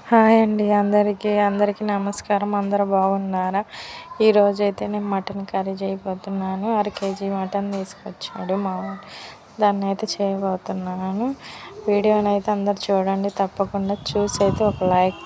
Hi అండి అందరికీ నమస్కారం. అందరూ బాగున్నారా? ఈరోజైతే నేను మటన్ కర్రీ చేయబోతున్నాను. 1/2 కేజీ మటన్ తీసుకొచ్చాడు మా వాడు. దాన్ని అయితే చేయబోతున్నాను. వీడియోని అయితే అందరు చూడండి, తప్పకుండా చూసి అయితే ఒక లైక్